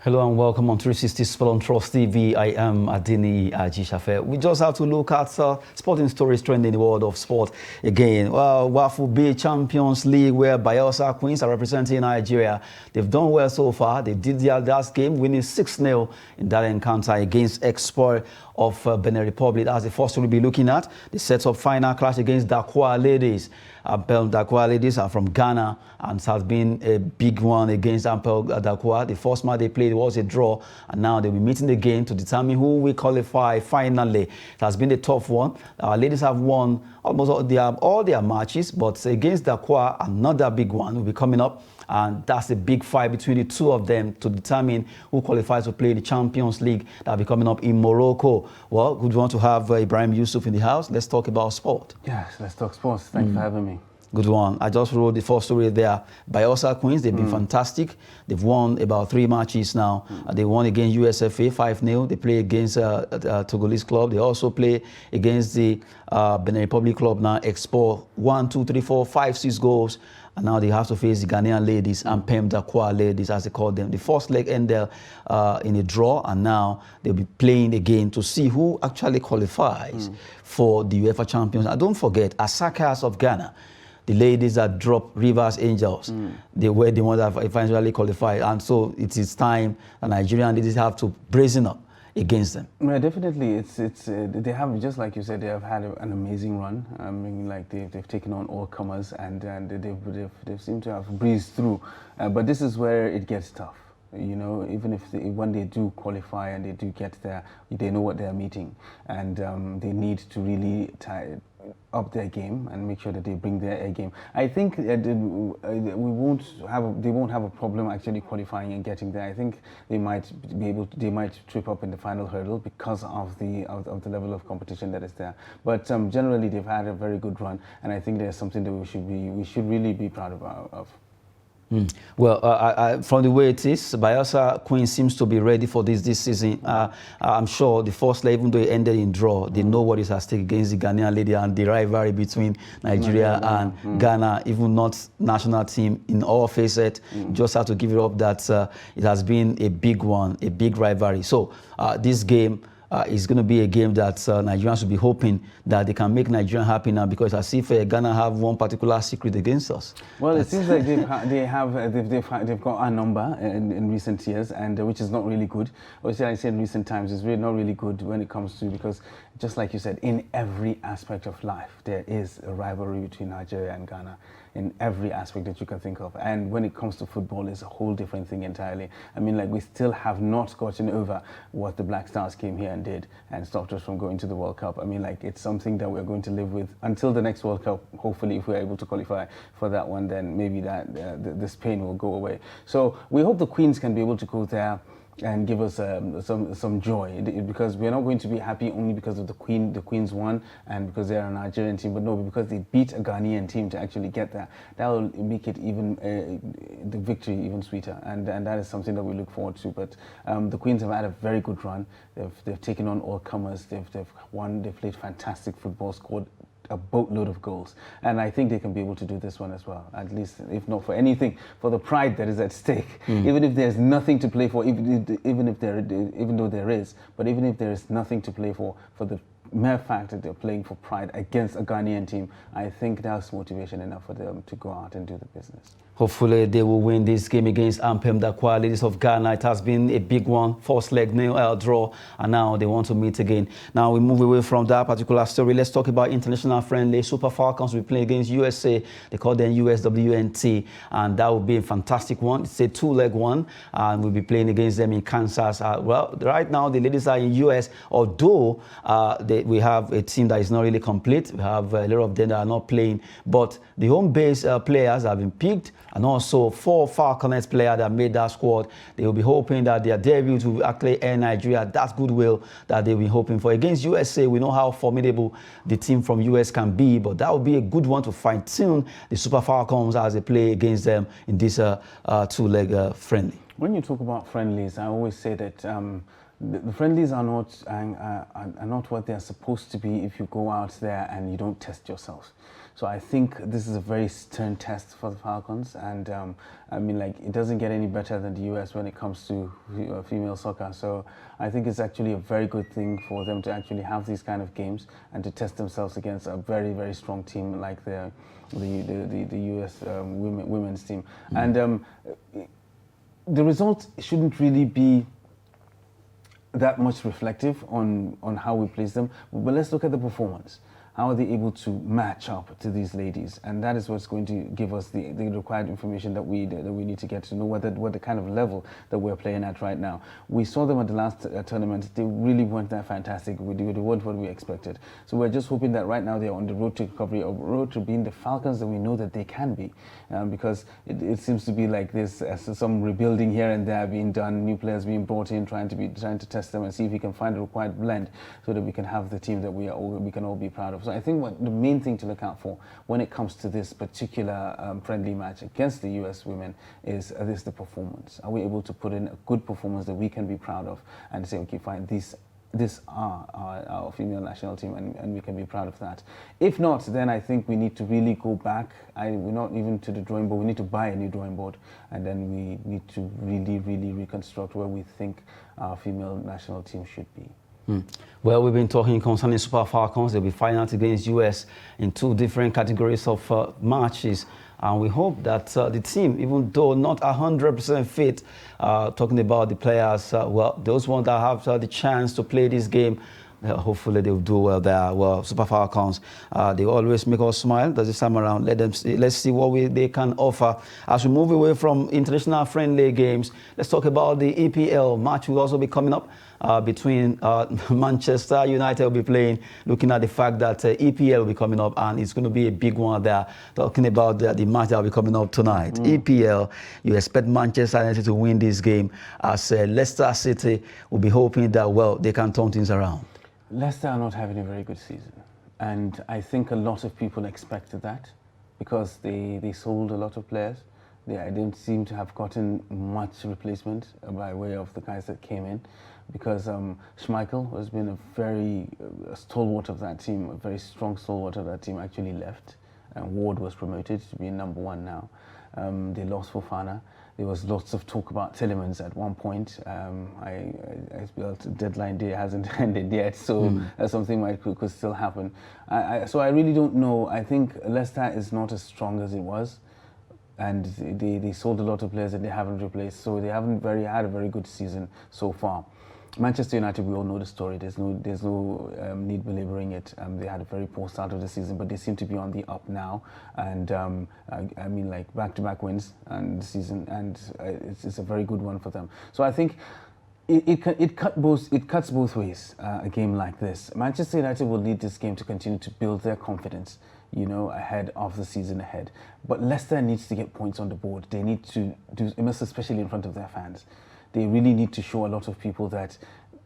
Hello and welcome on 360 Sport on Trust TV. I am Adini Ajishafe. We just have to look at sporting stories trending in the world of sport again. Well, Wafu Bay Champions League, where Bayelsa Queens are representing Nigeria. They've done well so far. They did their last game, winning 6-0 in that encounter against Expo of Benin Republic. That's the first story we'll be looking at. They set up final clash against Dakoa ladies. Dakoa ladies are from Ghana, and it has been a big one against Dakoa. The first match they played was a draw, and now they'll be meeting again to determine who will qualify finally. It has been a tough one. Our ladies have won almost all their matches, but against Dakoa, another big one will be coming up. And that's a big fight between the two of them to determine who qualifies to play the Champions League that will be coming up in Morocco. Well, good one to have Ibrahim Yusuf in the house. Let's talk about sport. Yes, let's talk sports. Thank you for having me. Good one. I just wrote the first story there. Bayelsa Queens, they've been fantastic. They've won about 3 matches now. They won against USFA 5-0. They play against Togolese club. They also play against the Benin Republic club now. Expo 1, 2, 3, 4, 5, 6 goals. And now they have to face the Ghanaian ladies and Pem Dakoa ladies, as they call them. The first leg ended in a draw, and now they'll be playing again to see who actually qualifies for the UEFA Champions. And don't forget, Asakas of Ghana, the ladies that dropped Rivers Angels, they were the ones that eventually qualified. And so it is time the Nigerian ladies have to brazen up against them. Yeah, definitely. They have, just like you said, they have had an amazing run. I mean, like they've taken on all comers, and they've seemed to have breezed through. But this is where it gets tough. You know, even if when they do qualify and they do get there, they know what they're meeting, and they need to really up their game and make sure that they bring their A game. I think they won't have a problem actually qualifying and getting there. I think they might trip up in the final hurdle because of the level of competition that is there. But generally, they've had a very good run, and I think there's something that we should really be proud of. Well, from the way it is, Bayelsa Queens seems to be ready for this season. I'm sure the first leg, even though it ended in draw, they know what is at stake against the Ghanaian lady and the rivalry between Nigeria and Ghana, even not national team in all facets. Just have to give it up that it has been a big one, a big rivalry. So this game is going to be a game that Nigerians will be hoping that they can make Nigeria happy now, because as if Ghana have one particular secret against us. Well, it seems like they've got our number in recent years, and which is not really good. Obviously, I said in recent times, it's really not really good when it comes to, because just like you said, in every aspect of life, there is a rivalry between Nigeria and Ghana. In every aspect that you can think of. And when it comes to football, it's a whole different thing entirely. I mean, like, we still have not gotten over what the Black Stars came here and did and stopped us from going to the World Cup. I mean, like, it's something that we're going to live with until the next World Cup. Hopefully, if we're able to qualify for that one, then maybe this pain will go away. So we hope the Queens can be able to go there and give us some joy, because we're not going to be happy only because of the Queens won and because they're a Nigerian team, but no, because they beat a Ghanaian team to actually get there. That will make it even the victory even sweeter, and that is something that we look forward to. But the Queens have had a very good run. They've taken on all comers. They've won. They've played fantastic football, scored a boatload of goals, and I think they can be able to do this one as well, at least, if not for anything, for the pride that is at stake. Even if there's nothing to play for, even though there is, but even if there is nothing to play for the mere fact that they're playing for pride against a Ghanaian team, I think that's motivation enough for them to go out and do the business. Hopefully they will win this game against Pem Dakoa ladies of Ghana. It has been a big one, first leg draw, and now they want to meet again. Now we move away from that particular story. Let's talk about international friendly. Super Falcons will play against USA. They call them USWNT, and that will be a fantastic one. It's a 2-leg one, and we'll be playing against them in Kansas. Well, right now the ladies are in US, although we have a team that is not really complete. We have a lot of them that are not playing, but the home base players have been picked, and also 4 Falconets players that made that squad. They will be hoping that their debut will actually earn Nigeria that goodwill that they'll be hoping for. Against USA, we know how formidable the team from US can be, but that would be a good one to fine-tune the Super Falcons as they play against them in this 2-leg friendly. When you talk about friendlies, I always say that the friendlies are not what they are supposed to be if you go out there and you don't test yourselves. So I think this is a very stern test for the Falcons, and I mean, like, it doesn't get any better than the US when it comes to female soccer. So I think it's actually a very good thing for them to actually have these kind of games and to test themselves against a very, very strong team like the US women's team. And the results shouldn't really be that much reflective on how we place them, but let's look at the performance. How are they able to match up to these ladies? And that is what's going to give us the required information that we need to get to know what the kind of level that we're playing at right now. We saw them at the last tournament. They really weren't that fantastic. They weren't what we expected. So we're just hoping that right now they're on the road to recovery, or road to being the Falcons that we know that they can be. Because it seems to be like there's some rebuilding here and there being done, new players being brought in, trying to test them and see if we can find a required blend so that we can have the team that we can all be proud of. So I think what the main thing to look out for when it comes to this particular friendly match against the US women is the performance. Are we able to put in a good performance that we can be proud of and say, okay, fine, this are our female national team, and we can be proud of that. If not, then I think we need to really go back. We're not even to the drawing board. We need to buy a new drawing board, and then we need to really, really reconstruct where we think our female national team should be. Well, we've been talking concerning Super Falcons. They'll be fighting out against US in 2 different categories of matches. And we hope that the team, even though not 100% fit, talking about the players, well, those ones that have the chance to play this game, hopefully they'll do well there. Well, Super Falcons, they always make us smile. This time around, let's see what they can offer. As we move away from international friendly games, let's talk about the EPL match will also be coming up between Manchester United will be playing, looking at the fact that EPL will be coming up, and it's going to be a big one there, talking about the match that will be coming up tonight. EPL, you expect Manchester United to win this game, as Leicester City will be hoping that, well, they can turn things around. Leicester are not having a very good season, and I think a lot of people expected that because they sold a lot of players. They didn't seem to have gotten much replacement by way of the guys that came in, because Schmeichel has been a very stalwart of that team, a very strong stalwart of that team, actually left, and Ward was promoted to be #1 now. They lost Fofana. There was lots of talk about Tielemans at one point. I felt deadline day hasn't ended yet, so something could still happen. So I really don't know. I think Leicester is not as strong as it was, and they sold a lot of players that they haven't replaced, so they haven't had a very good season so far. Manchester United, we all know the story. There's no need belaboring it. They had a very poor start of the season, but they seem to be on the up now. And I mean, like, back-to-back wins and the season, and it's a very good one for them. So I think it cuts both ways. A game like this, Manchester United will need this game to continue to build their confidence, you know, ahead of the season ahead. But Leicester needs to get points on the board. They need to do, especially in front of their fans. They really need to show a lot of people that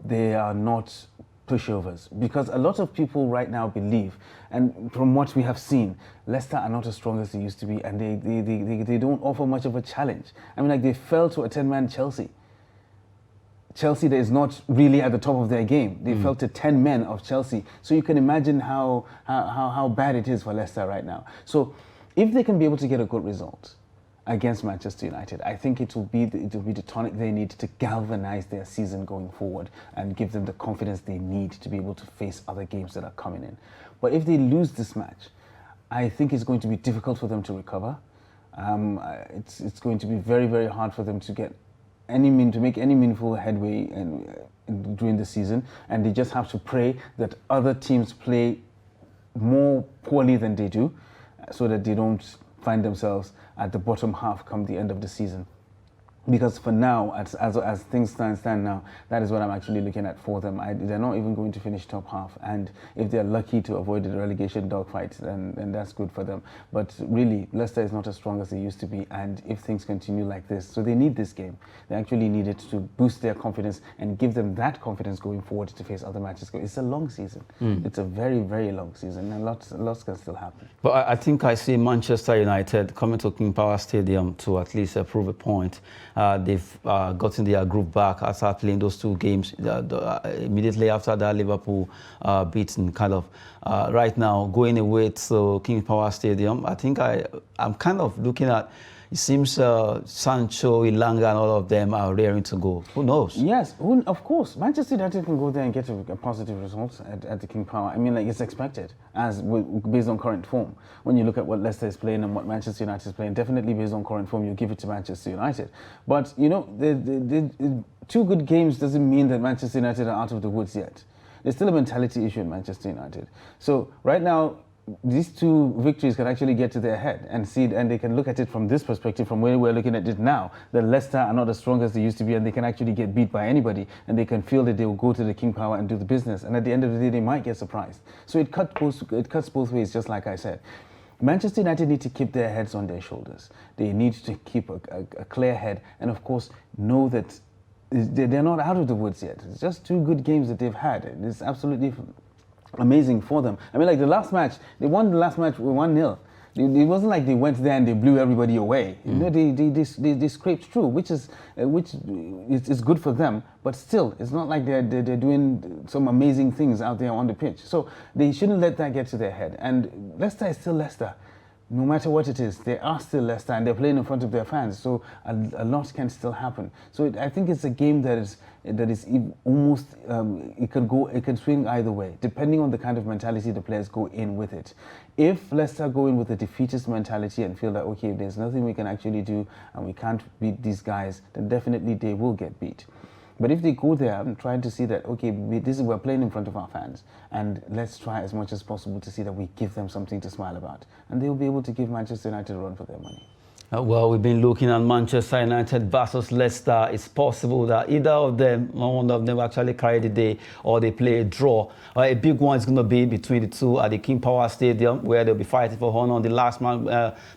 they are not pushovers, because a lot of people right now believe, and from what we have seen, Leicester are not as strong as they used to be, and they don't offer much of a challenge. I mean, like, they fell to a 10-man Chelsea that is not really at the top of their game. They fell to 10 men of Chelsea. So you can imagine how bad it is for Leicester right now. So if they can be able to get a good result against Manchester United, I think it will be the tonic they need to galvanize their season going forward and give them the confidence they need to be able to face other games that are coming in. But if they lose this match, I think it's going to be difficult for them to recover. It's going to be very, very hard for them to make any meaningful headway during the season, and they just have to pray that other teams play more poorly than they do, so that they don't find themselves at the bottom half come the end of the season. Because for now, as things stand now, that is what I'm actually looking at for them. They're not even going to finish top half, and if they're lucky to avoid the relegation dogfight, then that's good for them. But really, Leicester is not as strong as they used to be, and if things continue like this, so they need this game. They actually need it to boost their confidence and give them that confidence going forward to face other matches. It's a long season. It's a very, very long season, and lots can still happen. But I think I see Manchester United coming to King Power Stadium to at least prove a point. they've gotten their group back after playing those 2 games. Immediately after that, Liverpool beaten kind of right now going away to King Power Stadium. I think I'm kind of looking at. It seems Sancho, Ilanga, and all of them are raring to go. Who knows? Yes, of course. Manchester United can go there and get a positive result at the King Power. I mean, like, it's expected based on current form. When you look at what Leicester is playing and what Manchester United is playing, definitely based on current form, you give it to Manchester United. But, you know, the 2 good games doesn't mean that Manchester United are out of the woods yet. There's still a mentality issue in Manchester United. So right now, these 2 victories can actually get to their head and see, and they can look at it from this perspective, from where we're looking at it now, that Leicester are not as strong as they used to be, and they can actually get beat by anybody, and they can feel that they will go to the King Power and do the business, and at the end of the day, they might get surprised. So it cuts both ways, just like I said. Manchester United need to keep their heads on their shoulders. They need to keep a clear head, and of course, know that they're not out of the woods yet. It's just 2 good games that they've had. It's absolutely amazing for them. I mean, like the last match, they won the last match with 1-0. It wasn't like they went there and they blew everybody away. You know, they scraped through, which is good for them. But still, it's not like they're doing some amazing things out there on the pitch. So they shouldn't let that get to their head. And Leicester is still Leicester. No matter what it is, they are still Leicester and they're playing in front of their fans. So a lot can still happen. So I think it's a game that is almost it can swing either way, depending on the kind of mentality the players go in with it. If Leicester go in with a defeatist mentality and feel that, okay, there's nothing we can actually do and we can't beat these guys, then definitely they will get beat. But if they go there and trying to see that, okay, we're playing in front of our fans, and let's try as much as possible to see that we give them something to smile about, and they'll be able to give Manchester United a run for their money. Well, we've been looking at Manchester United versus Leicester. It's possible that either of them, one of them will actually carry the day, or they play a draw. A big one is going to be between the 2 at the King Power Stadium, where they'll be fighting for honor on the last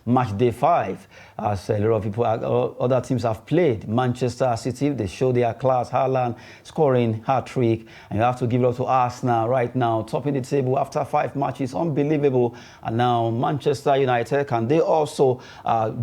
match day 5. As a lot of people, other teams have played. Manchester City, they show their class. Haaland scoring hat-trick, and you have to give it up to Arsenal right now, topping the table after 5 matches. Unbelievable. And now Manchester United, can they also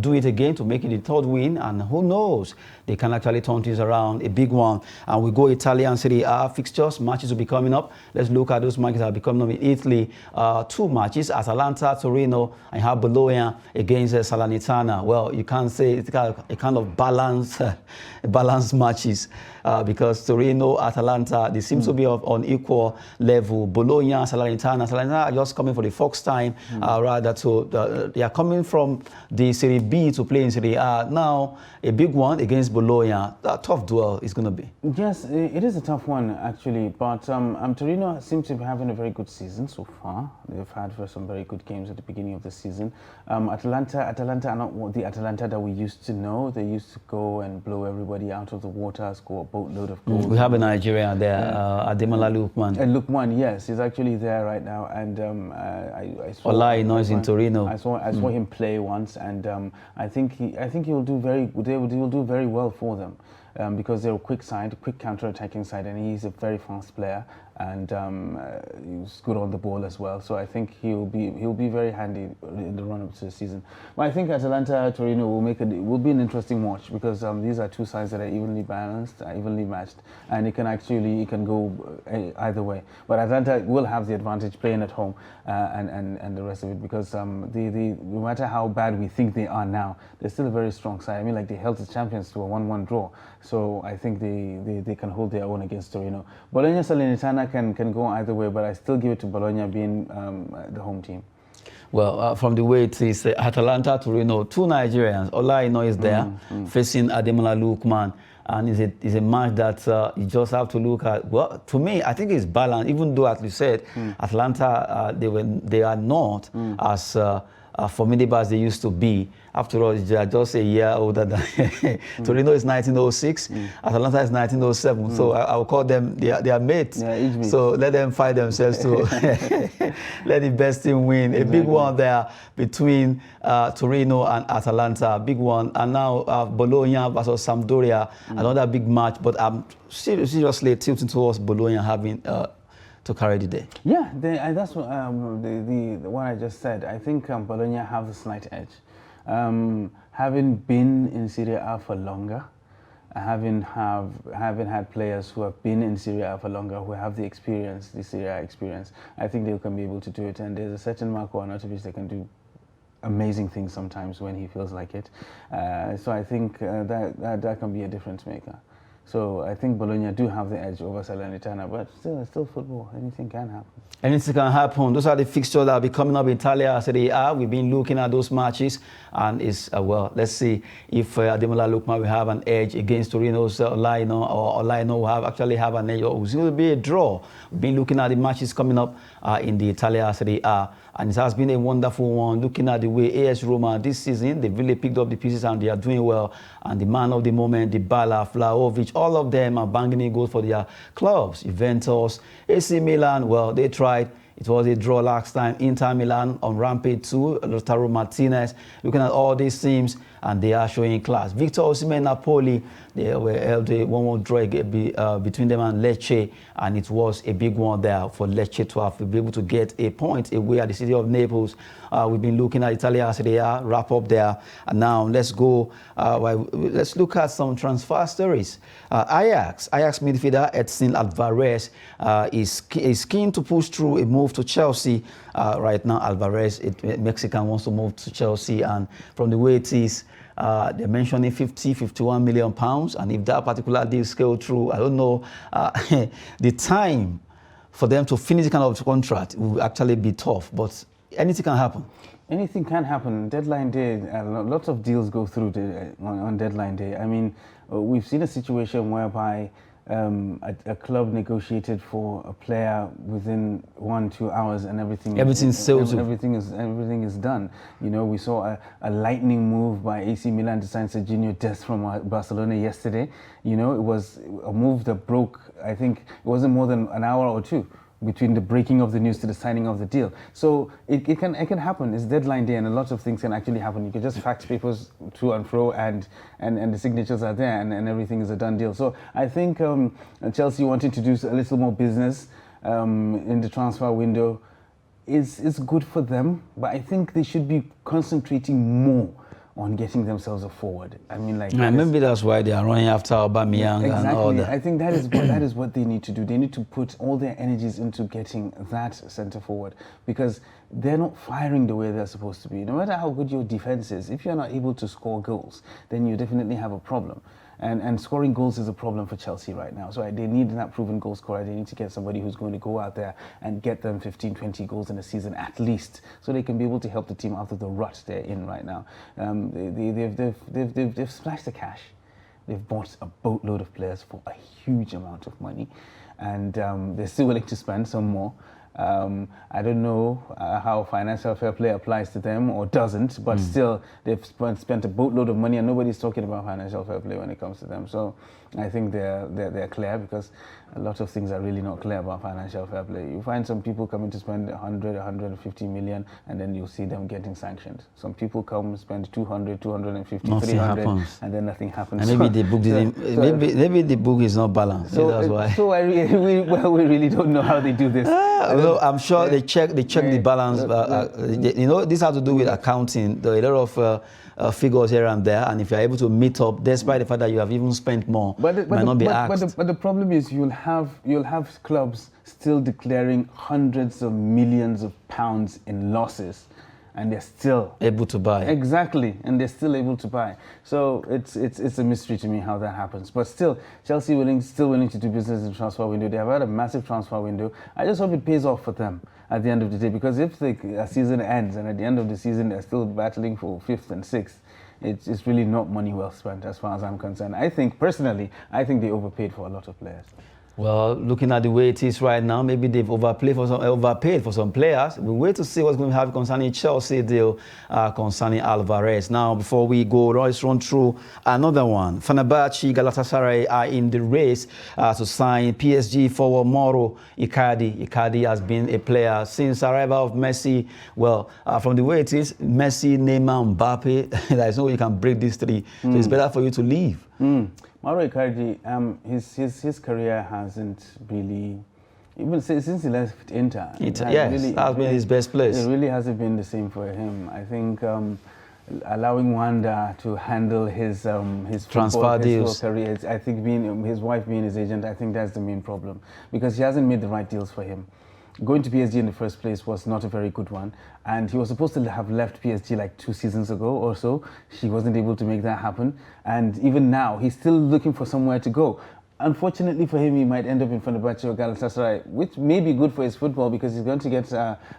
do it again to make it the 3rd win? And who knows, they can actually turn things around. A big one. And we go Italian Serie A fixtures. Matches will be coming up. Let's look at those matches that will be coming up in Italy. 2 matches: Atalanta, Torino, and have Bologna against Salernitana. Well, you can't say it's a kind of balanced matches because Torino, Atalanta, they seem to be on equal level. Bologna, Salernitana are just coming for the 4th time, rather. They are coming from the Serie B to play in Serie A. Now, a big one against Bologna. A tough duel is going to be. Yes, it is a tough one, actually. But Torino seems to be having a very good season so far. They've had some very good games at the beginning of the season. Atalanta are not the Atalanta that we used to know. They used to go and blow everybody out of the water, score a boatload of goals. We have a Nigerian there, Ademola Lookman. Lookman, yes, he's actually there right now. And I saw Olaino is in Torino. I saw him play once, and I think he'll do very. They will do very well for them. Because they're a quick counter-attacking side, and he's a very fast player, and he's good on the ball as well. So I think he'll be very handy in the run-up to the season. But I think Atalanta Torino will be an interesting watch, because these are 2 sides that are evenly balanced, evenly matched, and it can go either way. But Atalanta will have the advantage playing at home and the rest of it, because no matter how bad we think they are now, they're still a very strong side. I mean, like, they held the champions to a 1-1 draw. So I think they can hold their own against Torino. Bologna Salernitana can go either way, but I still give it to Bologna being the home team. Well, from the way it is, Atalanta, Torino, 2 Nigerians. Olaino is there, facing Ademola Lookman. And it's a match that you just have to look at. Well, to me, I think it's balanced, even though, as you said, Atalanta, they are not as formidable as they used to be. After all, they are just a year older than Torino is 1906, Atalanta is 1907. So I will call them their mates. Yeah, so let them fight themselves to let the best team win. Exactly. A big one there between Torino and Atalanta, big one. And now Bologna versus Sampdoria, another big match. But I'm seriously tilting towards Bologna having to carry the day. Yeah, that's what what I just said. I think Bologna have the slight edge. Having been in Serie A for longer, having had players who have been in Serie A for longer, who have the experience, the Serie A experience, I think they can be able to do it. And there's a certain Marco Arnautovic that can do amazing things sometimes when he feels like it. So I think that can be a difference maker. So I think Bologna do have the edge over Salernitana, but still, it's still football. Anything can happen. Anything can happen. Those are the fixtures that will be coming up in Italia Serie A. We've been looking at those matches, and it's well. Let's see if Ademola Lookman will have an edge against Torino's Lino, or Lino will actually have an edge, or it's going to be a draw. We've been looking at the matches coming up in the Italia Serie A, and it has been a wonderful one. Looking at the way AS Roma this season, they've really picked up the pieces and they are doing well. And the man of the moment, Dybala, Vlahovic, all of them are banging in goals for their clubs. Juventus, AC Milan, well, they tried. It was a draw last time. Inter Milan on rampage too. Lautaro Martinez. Looking at all these teams, and they are showing class. Victor Osimhen, Napoli, they were held a 1-1 draw between them and Lecce, and it was a big one there for Lecce to have to be able to get a point away at the city of Naples. We've been looking at Italia Serie A, wrap up there, and now let's go. Let's look at some transfer stories. Ajax midfielder Edson Alvarez is keen to push through a move to Chelsea. Right now, Alvarez, Mexican, wants to move to Chelsea, and from the way it is, they're mentioning 51 million pounds, and if that particular deal scale through, I don't know, the time for them to finish the kind of contract will actually be tough, but anything can happen. Anything can happen. Deadline day, lots of deals go through on deadline day. I mean, we've seen a situation whereby a club negotiated for a player within 1-2 hours, and everything's sold. Everything is done. You know, we saw a lightning move by AC Milan to sign Serginho Dest from Barcelona yesterday. You know, it was a move that broke. I think it wasn't more than an hour or two between the breaking of the news to the signing of the deal. So it can happen. It's deadline day, and a lot of things can actually happen. You can just fax papers to and fro, and the signatures are there, and everything is a done deal. So I think Chelsea wanting to do a little more business in the transfer window is good for them, but I think they should be concentrating more on getting themselves a forward. I mean, like, maybe that's why they are running after Aubameyang and all that. I think that is what they need to do. They need to put all their energies into getting that centre forward, because they're not firing the way they're supposed to be. No matter how good your defense is, if you're not able to score goals, then you definitely have a problem. And scoring goals is a problem for Chelsea right now. So they need that proven goal scorer. They need to get somebody who's going to go out there and get them 15, 20 goals in a season at least, so they can be able to help the team out of the rut they're in right now. They've splashed the cash. They've bought a boatload of players for a huge amount of money, and they're still willing to spend some more. I don't know how financial fair play applies to them or doesn't, but still they've spent a boatload of money, and nobody's talking about financial fair play when it comes to them. So I think they're clear, because a lot of things are really not clear about financial fair play. You find some people coming to spend 100, 150 million, and then you'll see them getting sanctioned. Some people come spend 200, 250, nothing 300, happens. And then nothing happens. And maybe the book maybe the book is not balanced. So that's why. So we really don't know how they do this. Well, I'm sure they check the balance. You know, this has to do with accounting. There are a lot of figures here and there, and if you're able to meet up, despite the fact that you have even spent more, might not be asked. But the problem is you'll have clubs still declaring hundreds of millions of pounds in losses, and they're still able to buy. Exactly, and they're still able to buy. So it's a mystery to me how that happens. But still, Chelsea still willing to do business in the transfer window. They have had a massive transfer window. I just hope it pays off for them at the end of the day, because if the season ends and at the end of the season they're still battling for 5th and 6th, it's really not money well spent as far as I'm concerned. Personally, I think they overpaid for a lot of players. Well, looking at the way it is right now, maybe they've overpaid for some players. We'll wait to see what's going to happen concerning Chelsea deal, concerning Alvarez. Now, before we go, let's run through another one. Fenerbahce, Galatasaray are in the race to sign PSG forward Mauro Icardi. Icardi has been a player since arrival of Messi. Well, from the way it is, Messi, Neymar, Mbappe, there's no way you can break these three. So it's better for you to leave. Mauro Icardi, his career hasn't really, even since he left Inter. Yes, that's been his best place. It really hasn't been the same for him. I think allowing Wanda to handle his transfer deals. his career. I think his wife being his agent, I think that's the main problem, because he hasn't made the right deals for him. Going to PSG in the first place was not a very good one, and he was supposed to have left PSG like 2 seasons ago or so. He wasn't able to make that happen, and even now he's still looking for somewhere to go. Unfortunately for him, he might end up in Fenerbahce or Galatasaray, which may be good for his football because he's going to get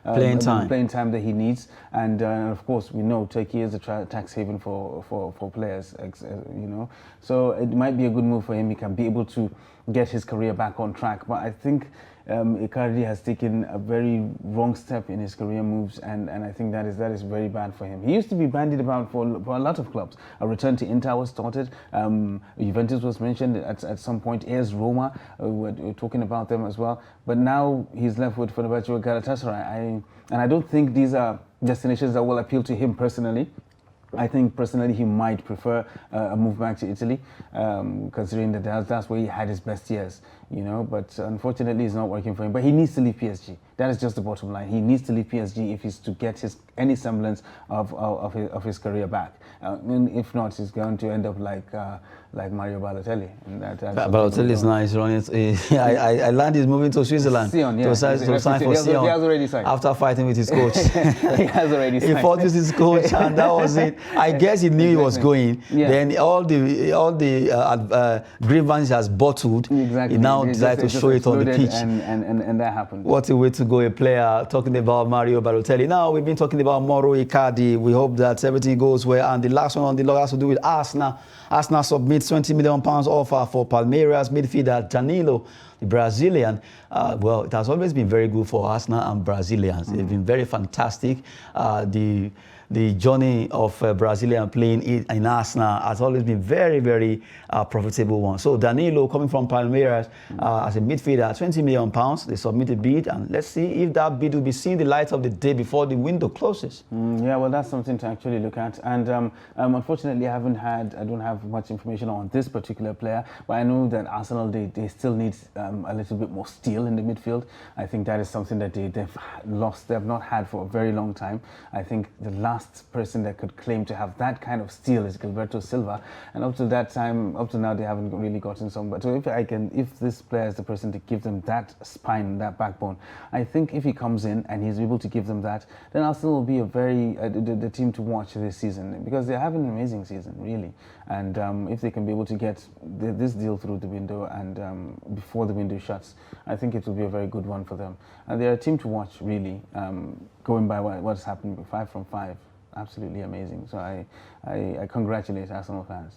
playing time that he needs. And of course, we know Turkey is a tax haven for players, you know. So it might be a good move for him. He can be able to get his career back on track. But I think Icardi has taken a very wrong step in his career moves, and I think that is very bad for him. He used to be bandied about for a lot of clubs. A return to Inter was started. Juventus was mentioned at some point. AS Roma, we're talking about them as well. But now he's left with Fenerbahce or Galatasaray. And I don't think these are destinations that will appeal to him personally. I think personally he might prefer a move back to Italy, considering that that's where he had his best years, you know. But unfortunately, it's not working for him. But he needs to leave PSG. That is just the bottom line. He needs to leave PSG if he's to get any semblance of his career back. And if not, he's going to end up like Mario Balotelli. Balotelli is nice. I learned he's moving to Switzerland to sign for Sion. He has already signed. After fighting with his coach. He has already signed. He fought with his coach, and that was it. I guess he knew he was going. Yeah. Then all the grievances has bottled. Exactly. He now decided to show it on the pitch. And that happened. What a way to go, a player. Talking about Mario Balotelli. Now we've been talking about Mauro Icardi. We hope that everything goes well. And the last one on the log has to do with Arsenal. Arsenal submits £20 million offer for Palmeiras midfielder Danilo, the Brazilian. Well, it has always been very good for Arsenal and Brazilians. They've been very fantastic. The journey of Brazilian playing in Arsenal has always been very, very profitable one. So Danilo coming from Palmeiras as a midfielder, £20 million. They submit a bid, and let's see if that bid will be seeing the light of the day before the window closes. Yeah, well, that's something to actually look at. And unfortunately, I don't have much information on this particular player, but I know that Arsenal, they still need a little bit more steel in the midfield. I think that is something that they've not had for a very long time. I think the last person that could claim to have that kind of steel is Gilberto Silva, and up to now they haven't really gotten some. But so if this player is the person to give them that spine, that backbone, I think if he comes in and he's able to give them that, then Arsenal will be a very the team to watch this season, because they're having an amazing season, really. And if they can be able to get this deal through the window and before the window shuts, I think it will be a very good one for them. And they're a team to watch, really. Going by what's happened, 5 from 5. Absolutely amazing. So I congratulate Arsenal fans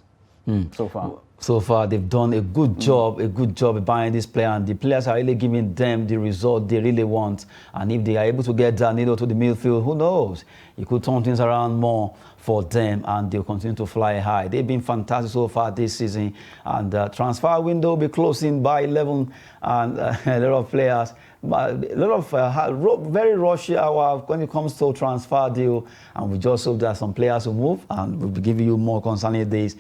so far. So far, they've done a good job buying this player, and the players are really giving them the result they really want. And if they are able to get Danilo to the midfield, who knows? It could turn things around more for them, and they'll continue to fly high. They've been fantastic so far this season, and the transfer window will be closing by 11, and a lot of players, a lot of very rushy hour when it comes to transfer deal, and we just hope that some players will move, and we'll be giving you more concerning this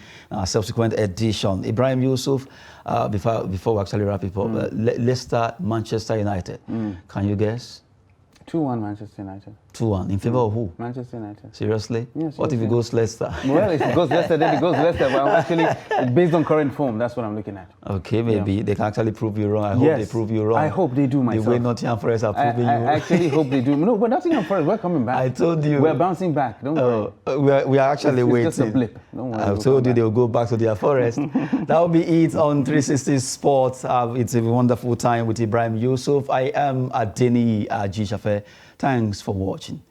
subsequent edition. Ibrahim Yusuf, before we actually wrap it up, Leicester, Manchester United. Can you guess? 2-1 Manchester United. 2-1 in favor of who? Manchester United. Seriously? Yeah, seriously. What if it goes Leicester? Well, if it goes Leicester, then it goes Leicester. But I'm actually, based on current form, that's what I'm looking at. Okay, maybe they can actually prove you wrong. I hope they prove you wrong. I hope they do myself. The way Nottingham Forest are proving you. I actually hope they do. No, but Nottingham Forest, we're coming back. I told you. We're bouncing back. Don't worry. We are actually waiting. It's just a blip. Don't worry. I told you they'll go back to their forest. That will be it on 360 Sports. It's a wonderful time with Ibrahim Yusuf. I am Adeni Ajishafe. Thanks for watching.